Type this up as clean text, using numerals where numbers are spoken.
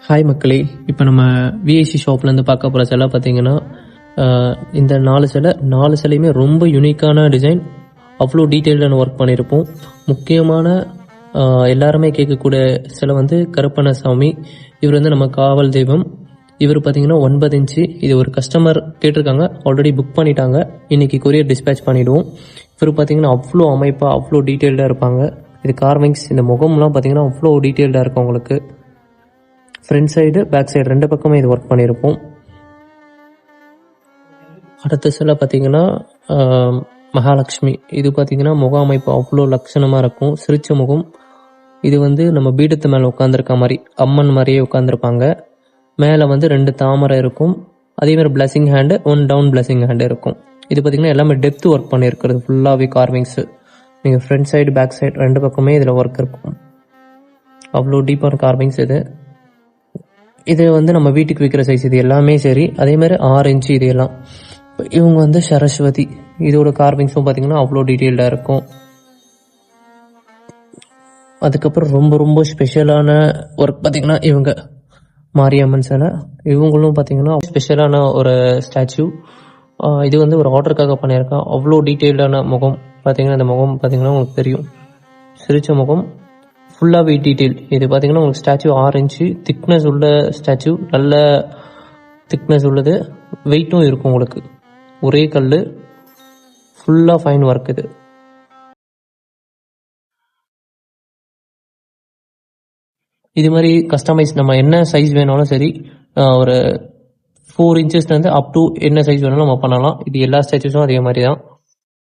Hi மக்களே, இப்போ நம்ம விஐசி ஷாப்லேருந்து பார்க்க போகிற சிலை பார்த்தீங்கன்னா இந்த 4 சிலையுமே ரொம்ப யூனிக்கான டிசைன். அவ்வளோ டீட்டெயில்டான ஒர்க் பண்ணியிருப்போம். முக்கியமான எல்லாருமே கேட்கக்கூடிய சிலை வந்து கருப்பண்ண சாமி. இவர் வந்து நம்ம காவல் தெய்வம். இவர் பார்த்தீங்கன்னா 9 இன்ச்சு. இது ஒரு கஸ்டமர் கேட்டிருக்காங்க, ஆல்ரெடி புக் பண்ணிட்டாங்க. இன்னைக்கு கொரியர் டிஸ்பேச் பண்ணிவிடுவோம். இவர் பார்த்தீங்கன்னா அவ்வளோ அமைப்பாக அவ்வளோ டீட்டெயில்டாக இருப்பாங்க. இது கார்விங்ஸ், இந்த முகம்லாம் பார்த்தீங்கன்னா அவ்வளோ டீட்டெயில்டாக இருக்கும். உங்களுக்கு ஃப்ரண்ட் சைடு பேக் சைடு 2 பக்கமே இது ஒர்க் பண்ணியிருப்போம். அடுத்த சிலை பார்த்தீங்கன்னா மகாலட்சுமி. இது பார்த்தீங்கன்னா முக அமைப்பு அவ்வளோ லட்சணமாக இருக்கும், சிரிச்ச முகம். இது வந்து நம்ம பீடத்து மேலே உட்காந்துருக்க மாதிரி, அம்மன் மாதிரியே உட்காந்துருப்பாங்க. மேலே வந்து 2 தாமரை இருக்கும். அதேமாதிரி blessing hand, 1 down blessing hand இருக்கும். இது பார்த்தீங்கன்னா எல்லாமே டெப்த் ஒர்க் பண்ணியிருக்கிறது ஃபுல்லாகவே கார்விங்ஸு. நீங்கள் ஃப்ரண்ட் சைடு பேக் சைடு 2 பக்கமே இதில் ஒர்க் இருக்கும். அவ்வளோ டீப்பான கார்விங்ஸ் இது. இது வந்து நம்ம வீட்டுக்கு விற்கிற சைஸ் இது எல்லாமே சரி. அதேமாதிரி 6 இன்ச்சு இது எல்லாம். இவங்க வந்து சரஸ்வதி. இதோட கார்விங்ஸும் பார்த்தீங்கன்னா அவ்வளோ டீட்டெயில்டாக இருக்கும். அதுக்கப்புறம் ரொம்ப ரொம்ப ஸ்பெஷலான ஒர்க் பார்த்தீங்கன்னா இவங்க மாரியம்மன் சிலை. இவங்களும் பார்த்தீங்கன்னா ஸ்பெஷலான ஒரு ஸ்டாச்சு. இது வந்து ஒரு ஆர்டருக்காக பண்ணியிருக்கேன். அவ்வளோ டீட்டெயில்டான முகம் பார்த்தீங்கன்னா, இந்த முகம் பார்த்தீங்கன்னா உங்களுக்கு தெரியும், சிரிச்ச முகம், ஃபுல்லாகவே டீட்டெயில். இது பார்த்தீங்கன்னா உங்களுக்கு ஸ்டாச்சு 6 இன்ச்சு திக்னஸ் உள்ள ஸ்டாச்சு. நல்ல திக்னஸ் உள்ளது, வெயிட்டும் இருக்கும் உங்களுக்கு. ஒரே கல், ஃபுல்லாக ஃபைன் ஒர்க். இது மாதிரி கஸ்டமைஸ் நம்ம என்ன சைஸ் வேணாலும் சரி, ஒரு 4 இன்ச்சஸ்லேருந்து அப் டு என்ன சைஸ் வேணாலும் நம்ம பண்ணலாம். இது எல்லா ஸ்டாச்சுஸும் அதே மாதிரி தான்.